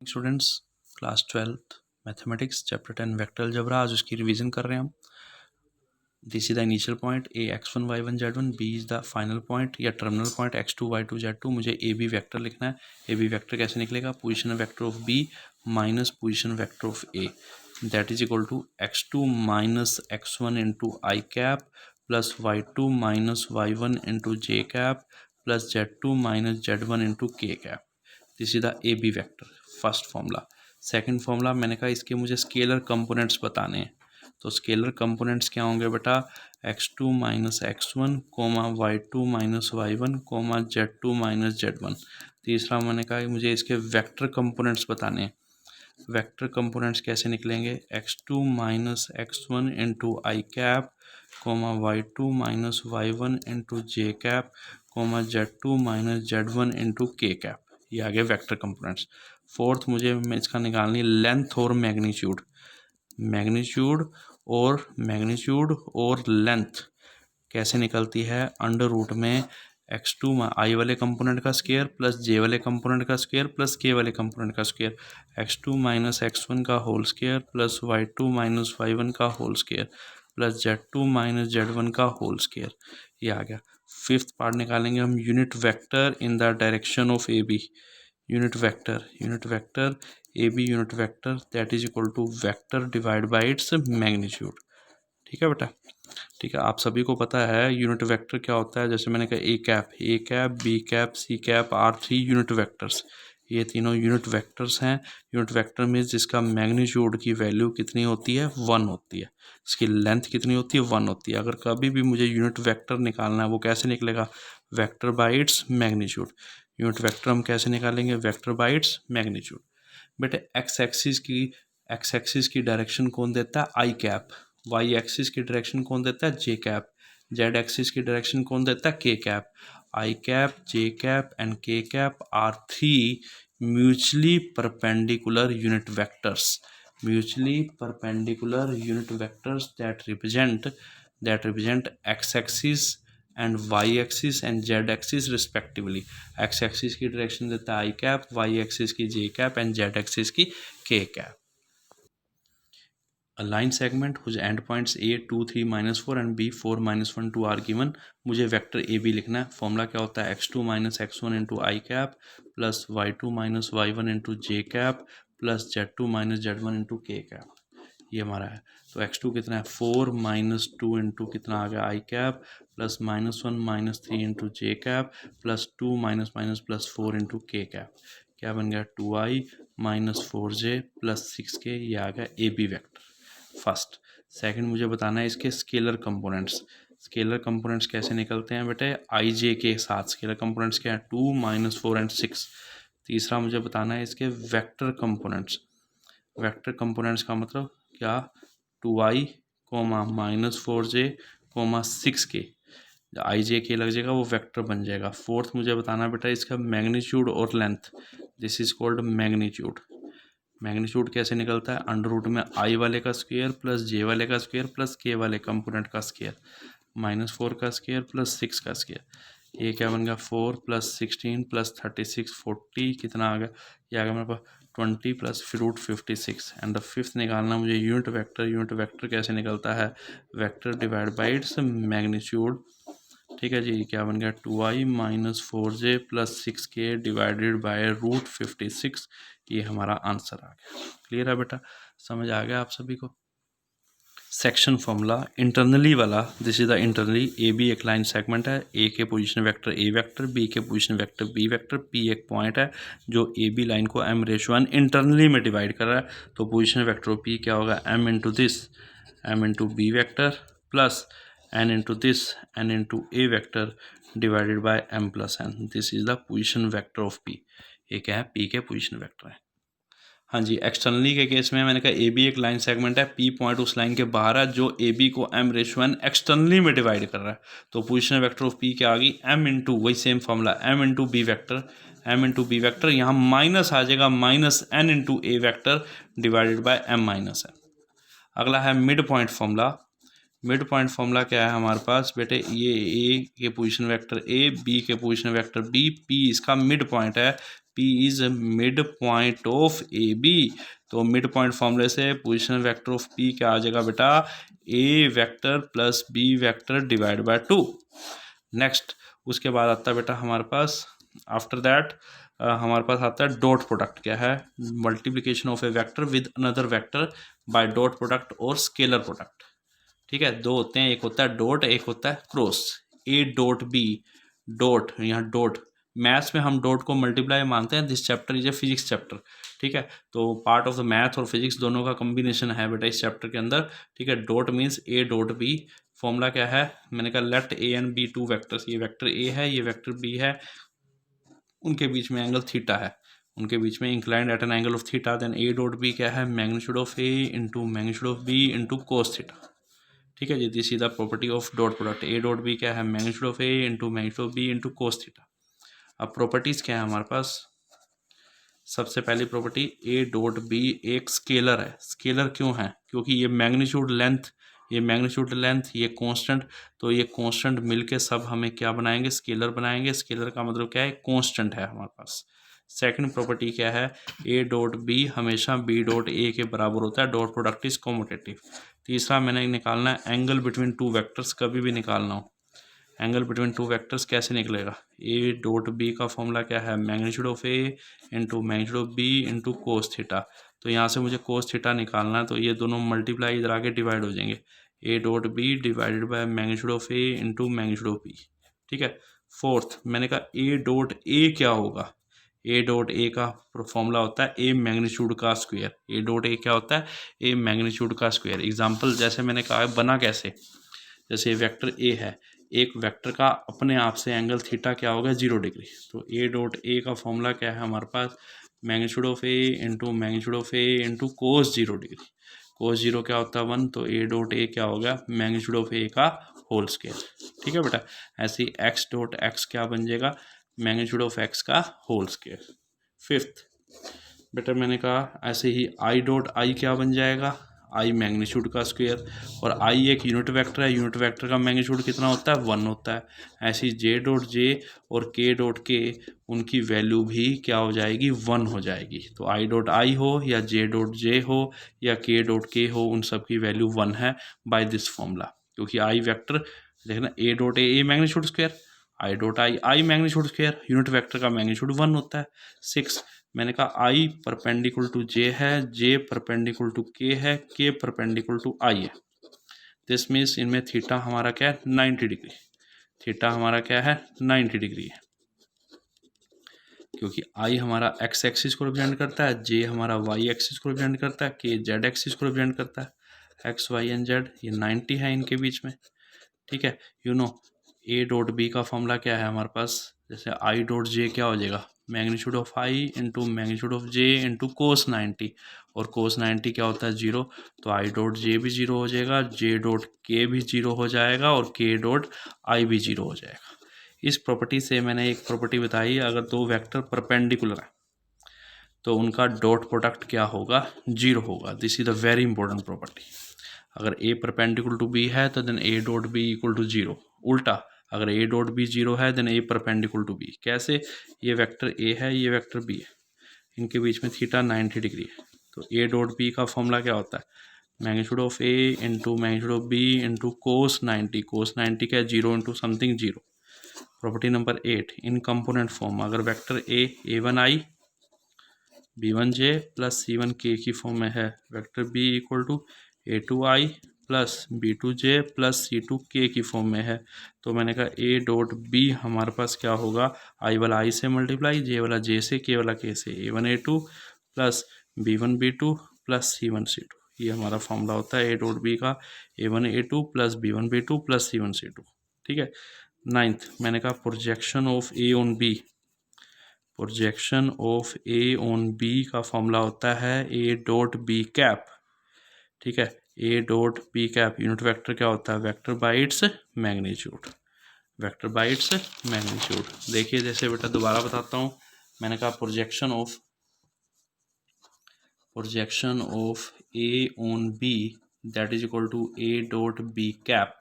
Students, class 12th mathematics chapter 10 vector algebra. आज उसकी revision कर रहे हैं हम। This is the initial point A x1 y1 z1, B is the final point या terminal point x2 y2 z2। मुझे ए B vector लिखना है। ए बी वेक्टर कैसे निकलेगा? Position vector of B minus position vector of A, that is equal to x2 minus x1 into I cap plus y2 minus y1 into J cap plus z2 minus z1 into K cap. This is the A B vector, first formula. Second formula मैंने कहा इसके मुझे scalar components बताने हैं। तो scalar components क्या होंगे बेटा? x2 minus x1 comma y2 minus y1 comma z2 minus z1। तीसरा मैंने कहा मुझे इसके वेक्टर कंपोनेंट्स बताने हैं। वेक्टर कंपोनेंट्स कैसे निकलेंगे? x2 minus x1 into I cap comma y2 minus y1 into J cap comma z2 minus z1 into K cap. ये आ गए वेक्टर कंपोनेंट्स। फोर्थ मुझे इसका निकालनी लेंथ और मैग्नीट्यूड। मैग्नीट्यूड और लेंथ कैसे निकलती है? अंडर रूट में x2 आई वाले कंपोनेंट का स्क्वायर प्लस जे वाले कंपोनेंट का स्क्वायर प्लस के वाले कंपोनेंट का स्क्वायर, x2 माइनस x1 का whole square plus y2 minus y1 का whole square plus z2 minus z1 का होल स्क्वायर। ये आ गया। फिफ्थ पार्ट निकालेंगे हम unit vector in the direction of A B. Unit vector A B unit vector that is equal to vector divide by its magnitude. ठीक है बेटा, ठीक है। आप सभी को पता है यूनिट वेक्टर क्या होता है। जैसे मैंने कहा A cap B cap C cap are 3 unit vectors. ये तीनों यूनिट वेक्टर्स हैं। यूनिट वेक्टर में जिसका मैग्नीट्यूड की वैल्यू कितनी होती है? 1 होती है। इसकी लेंथ कितनी होती है? 1 होती है। अगर कभी भी मुझे यूनिट वेक्टर निकालना है वो कैसे निकलेगा? Vector by its magnitude. Unit vector हम कैसे निकालेंगे? Vector by its magnitude. बेटे एक्स एक्सिस की डायरेक्शन कौन देता है? I cap. वाई एक्सिस की डायरेक्शन कौन देता है? J cap. जेड एक्सिस की डायरेक्शन कौन देता है? K cap. I cap, J cap and K cap are 3 mutually perpendicular unit vectors. that represent x axis and y axis and z axis respectively। x axis की direction देता है I cap, y axis की जे cap and z axis की के cap. A line segment whose endpoints a 2 3 minus 4 and b 4 minus 1 2 are given। मुझे vector A B लिखना है। Formula क्या होता है? x2 minus x1 into I cap plus y2 minus y1 into J cap plus z2 minus z1 into K cap. ये हमारा है। तो x2 कितना है? 4 माइनस 2 इंटू कितना आ गया? I cap plus minus 1 minus 3 into J cap plus 2 minus minus plus 4 into K cap. क्या बन गया? 2i माइनस 4j प्लस 6k। ये आ गया A B vector first. Second मुझे बताना है इसके स्केलर कंपोनेंट्स कैसे निकलते हैं बेटे? आई जे के साथ स्केलर कंपोनेंट्स क्या है? 2 माइनस 4 एंड 6। तीसरा मुझे बताना है इसके वेक्टर कंपोनेंट्स का मतलब क्या? 2i comma minus 4j comma 6k। I J K लग जाएगा वो वेक्टर बन जाएगा। फोर्थ मुझे बताना बेटा इसका मैग्नीट्यूड और length. This is called magnitude कैसे निकलता है? अंडर रूट में आई वाले का स्क्वायर प्लस जे वाले का स्क्वायर प्लस के वाले कंपोनेंट का स्क्वायर माइनस 4 का स्क्वायर प्लस 6 का स्क्वायर। ये क्या बन गया? 4 प्लस 16 प्लस 36 40 कितना आ गया? ये आ गया मेरे पास 20 plus root 56। And the fifth निकालना मुझे यूनिट वेक्टर कैसे निकलता है? Vector divide by its magnitude. ठीक है जी। क्या बन गया? 2i माइनस 4j plus 6k divided by root 56। ये हमारा आंसर आ गया। क्लियर है बेटा? समझ आ गया आप सभी को? सेक्शन फॉर्मूला इंटरनली वाला। This is the internally. A B एक लाइन सेगमेंट है। ए के position vector A vector, B के position vector B vector, P एक पॉइंट है जो ए बी लाइन को m/1 इंटरनली में डिवाइड कर रहा है। तो पोजीशन वेक्टर ऑफ पी क्या होगा? m into this m into B vector plus n into this n into A vector divided by m plus n। This is the position vector of P. ये क्या है? P के position vector है। हाँ जी। Externally के case में मैंने कहा ए बी एक लाइन सेगमेंट है। पी पॉइंट उस लाइन के बाहर है जो ए बी को m/1 एक्सटर्नली में डिवाइड कर रहा है। तो पोजीशन वेक्टर ऑफ पी क्या आ गई? m इंटू वही same formula m into B vector यहाँ माइनस आ जाएगा minus n into A vector divided by m minus n। अगला है मिड पॉइंट फॉर्मूला क्या है हमारे पास बेटे? ये ए के पोजीशन वेक्टर ए, बी के पोजीशन वेक्टर बी, पी इसका मिड पॉइंट है। P is mid point of A B. तो मिड पॉइंट फॉर्मूले से पोजीशन वेक्टर ऑफ P क्या आ जाएगा बेटा, A vector plus B vector divide bye 2। Next उसके बाद आता है बेटा हमारे पास, आफ्टर दैट हमारे पास आता है डॉट प्रोडक्ट। क्या है, multiplication of A vector with another vector by dot product और स्केलर प्रोडक्ट। ठीक है, दो होते हैं, एक होता है डॉट, एक होता है cross. A dot B, dot, यहाँ डॉट, मैथ्स में हम डॉट को मल्टीप्लाई मानते हैं। This chapter is a physics chapter. ठीक है, तो पार्ट ऑफ द मैथ और फिजिक्स दोनों का कॉम्बिनेशन है बेटा इस चैप्टर के अंदर। ठीक है, dot means A dot B. Formula क्या है, मैंने कहा let A and B two vectors. ये वेक्टर ए है, ये वेक्टर बी है, उनके बीच में एंगल थीटा है, उनके बीच में inclined at an angle of theta. Then A dot B क्या है, magnitude of A into magnitude of B into cos theta. ठीक है जी, this is the property of dot product. A dot B क्या है, magnitude of A into magnitude of B into cos theta. अब properties क्या है हमारे पास, सबसे पहली प्रॉपर्टी ए डॉट बी एक स्केलर है। स्केलर क्यों है, क्योंकि ये मैग्नीट्यूड लेंथ, ये मैग्नीट्यूड लेंथ, ये कांस्टेंट, तो ये कांस्टेंट मिलके सब हमें क्या बनाएंगे, स्केलर बनाएंगे। स्केलर का मतलब क्या है, कांस्टेंट है हमारे पास। सेकंड प्रॉपर्टी क्या है, ए डॉट बी हमेशा बी डॉट ए के बराबर होता है। Dot product is commutative. तीसरा मैंने निकालना है एंगल बिटवीन टू वेक्टर्स। कभी भी निकालना हो एंगल बिटवीन टू वेक्टर्स कैसे निकलेगा, ए डॉट बी का फॉर्मूला क्या है, magnitude of A into magnitude of B into cos theta. तो यहाँ से मुझे कोस थीटा निकालना है, तो ये दोनों मल्टीप्लाई इधर आके डिवाइड हो जाएंगे। A dot B divided by magnitude of A into magnitude of B. ठीक है, फोर्थ मैंने कहा ए डॉट ए क्या होगा, ए डॉट ए का फॉर्मूला होता है ए मैग्नीट्यूड का स्क्वायर। ए डॉट ए क्या होता है, ए मैग्नीट्यूड का स्क्वायर। एग्जाम्पल जैसे मैंने कहा बना कैसे, जैसे वेक्टर ए है, एक वेक्टर का अपने आप से एंगल थीटा क्या होगा, 0 डिग्री। तो ए डॉट ए का फॉर्मूला क्या है हमारे पास, magnitude of A into magnitude of A into cos 0 degree. Cos 0 क्या होता है 1, तो ए डॉट ए क्या होगा, मैग्नीट्यूड ऑफ ए का होल स्क्वायर। ठीक है बेटा, ऐसे ही एक्स डॉट एक्स क्या बन जाएगा, मैग्नीट्यूड ऑफ एक्स का होल स्क्वायर। फिफ्थ बेटा मैंने कहा ऐसे ही आई डॉट आई क्या बन जाएगा, आई मैग्नीट्यूड का स्क्वायर। और आई एक यूनिट वेक्टर है, यूनिट वेक्टर का मैग्नीट्यूड कितना होता है, 1 होता है। ऐसे ही जे डॉट जे और के डॉट के, उनकी वैल्यू भी क्या हो जाएगी, 1 हो जाएगी। तो आई डॉट आई हो या जे डॉट जे हो या के डॉट के हो, उन सब की वैल्यू 1 है बाय दिस फॉर्मूला। क्योंकि आई वेक्टर देखना, ए dot A magnitude square, I dot I magnitude square, unit vector का मैग्नीट्यूड 1 होता है। 6 मैंने कहा आई परपेंडिकुलर टू जे है, जे परपेंडिकुलर टू के है, के परपेंडिकुलर टू आई है। दिस मीन्स इनमें थीटा हमारा क्या है, 90 डिग्री। थीटा हमारा क्या है, 90 डिग्री है, क्योंकि आई हमारा एक्स एक्सिस को रिप्रेजेंट करता है, जे हमारा वाई एक्सिस को रिप्रेजेंट करता है, के जेड एक्सिस को रिप्रेजेंट करता है। एक्स वाई एंड जेड ये 90 है इनके बीच में। ठीक है, you know A dot B का फॉर्मूला क्या है हमारे पास, जैसे आई डॉट जे क्या हो जाएगा, magnitude of I into magnitude of J into cos 90, और कोस 90 क्या होता है 0, तो आई डॉट जे भी 0 हो जाएगा, जे डॉट के भी 0 हो जाएगा और के डॉट आई भी 0 हो जाएगा। इस प्रॉपर्टी से मैंने एक प्रॉपर्टी बताई, अगर दो वेक्टर परपेंडिकुलर है तो उनका डॉट प्रोडक्ट क्या होगा, 0 होगा। This is the very important property. अगर ए परपेंडिकुलर टू बी है तो then A dot B equal to 0। उल्टा अगर ए डॉट बी 0 है then A perpendicular to B. कैसे, ये वेक्टर ए है, ये वेक्टर बी है, इनके बीच में थीटा 90 डिग्री है। तो ए डॉट बी का फॉर्मूला क्या होता है, magnitude of A into magnitude of B into cos 90। Cos 90 क्या है, 0 into something 0। Property number 8 in component form, अगर vector A one I B one J plus C one K की form में है, vector B equal to A two I plus B two J plus C two K की form में है, तो मैंने कहा ए डॉट बी हमारे पास क्या होगा, आई वाला आई से मल्टीप्लाई, जे वाला जे से, के वाला के से, A one A two plus B one B two plus C one C two. ये हमारा फॉर्मूला होता है ए डॉट बी का, A one A two plus B one B two plus C one C two. ठीक है, 9th मैंने कहा projection of A on B, projection of A on B का फॉर्मूला होता है ए डॉट बी कैप। ठीक है, A dot B cap unit vector क्या होता है, vector by its magnitude, vector by its magnitude. देखिए जैसे बेटा दोबारा बताता हूँ, मैंने कहा projection of A on B that is equal to A dot B cap,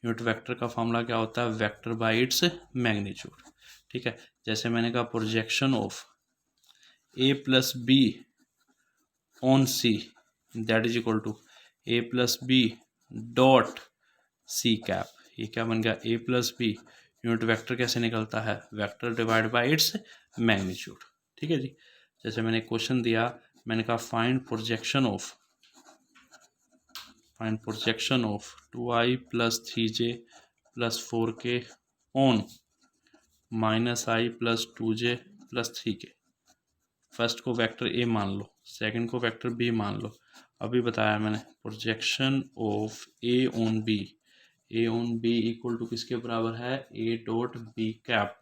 unit vector का फॉर्मूला क्या होता है, वेक्टर बाय इट्स मैग्नीट्यूड। ठीक है, जैसे मैंने कहा projection of A plus B on C that is equal to A plus B dot C cap. ये क्या बन गया, A plus B unit vector कैसे निकलता है, vector divide by its magnitude. ठीक है जी। जैसे मैंने क्वेश्चन दिया, मैंने कहा find projection of 2i plus 3j plus 4k on -i plus 2j plus 3k। First को वेक्टर ए मान लो, सेकंड को वेक्टर बी मान लो। अभी बताया मैंने projection of A on B equal to किसके बराबर है, ए डॉट बी कैप।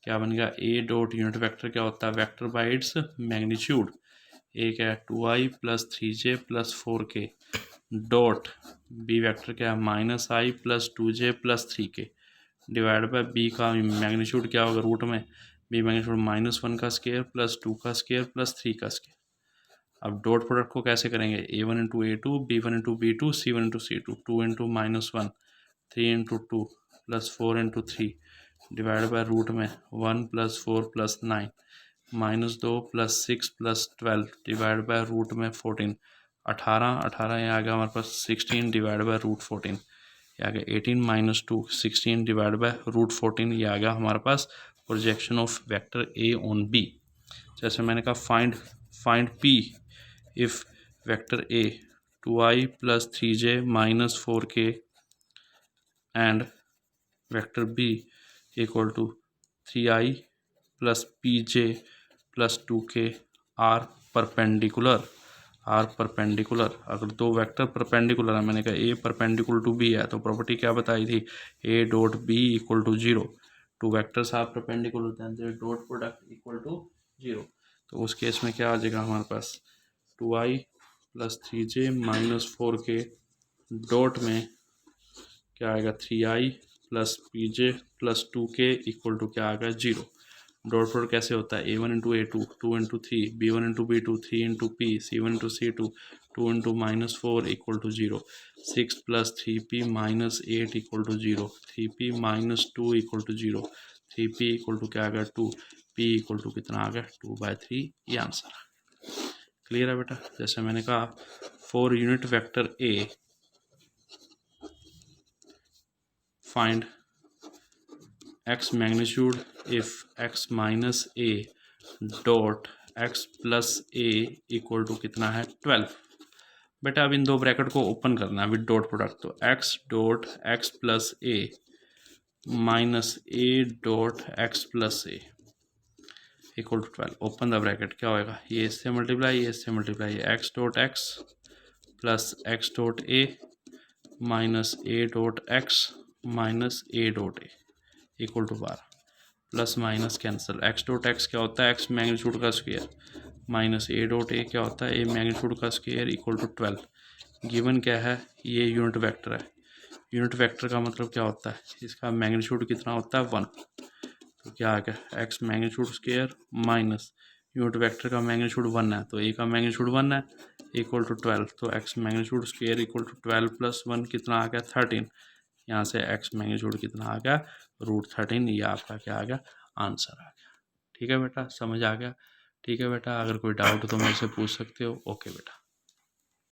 क्या बन गया, ए डॉट यूनिट वेक्टर क्या होता है, vector by its magnitude. A क्या है 2i plus 3j plus 4k dot B vector क्या है -i plus 2j plus 3k divide by B का मैग्नीट्यूड क्या होगा रूट में, बी मैग्नीट्यूड -1 का स्क्वायर प्लस 2 का स्क्वायर प्लस 3 का स्क्वायर। अब डॉट प्रोडक्ट को कैसे करेंगे, a1 into a2 b1 into b2 c1 into c2 2 into -1 3 into 2 plus 4 into 3 divide by root में 1 plus 4 plus 9 -2 plus 6 plus 12 divide by root में 14 18 ये आ गया हमारे पास 16 डिवाइड बाय रूट 14 ये आ गया 18 -2 16 डिवाइड बाय रूट 14 ये आ गया हमारे पास projection of vector A on B. जैसे मैंने कहा find P if vector A 2i plus 3j minus 4k and vector B equal to 3i plus pj plus 2k are perpendicular. अगर दो वेक्टर परपेंडिकुलर है, मैंने कहा ए परपेंडिकुलर टू बी है, तो प्रॉपर्टी क्या बताई थी, A dot B equal to 0। Two vectors are perpendicular then their dot product equal to 0। तो उस केस में क्या आ जाएगा हमारे पास 2i plus 3j minus 4k dot में क्या आएगा 3i plus pj plus 2k equal to क्या आएगा 0। डॉट प्रोडक्ट कैसे होता है, a1 into a2 2 into 3 b1 into b2 3 into p c1 into c2 2 into -4 equal to 0 6 plus 3p minus 8 equal to 0 3p minus 2 equal to 0 3p equal to क्या आ गया 2 p equal to कितना आ गया 2/3। ये आंसर है। Clear है बेटा। जैसे मैंने कहा for unit vector a find x magnitude if x minus a dot x plus a equal to कितना है 12। बेटा अब इन दो ब्रैकेट को ओपन करना है विद डॉट प्रोडक्ट, तो x dot x plus a minus a dot x plus a equal to 12। Open the bracket, क्या होएगा, ये इससे मल्टीप्लाई ये इससे multiply, x dot x plus x dot a minus a dot x minus a dot a equal to 12 plus minus cancel. x dot x क्या होता है, x magnitude का square minus a dot a क्या होता है, a magnitude का square equal to 12। Given क्या है, ये यूनिट वेक्टर है। यूनिट वेक्टर का मतलब क्या होता है, इसका मैग्नीट्यूड कितना होता है 1। तो क्या आ गया x magnitude square minus unit vector का मैग्नीट्यूड 1 है, तो a का मैग्नीट्यूड 1 है इक्वल टू 12। तो x magnitude square equal to 12 plus 1 कितना आ गया 13। यहाँ से x मैग्नीट्यूड कितना आ गया √13। ये आपका क्या आ गया आंसर आ गया। ठीक है बेटा, समझ आ गया। ठीक है बेटा, अगर कोई डाउट हो तो मेरे से पूछ सकते हो। ओके बेटा।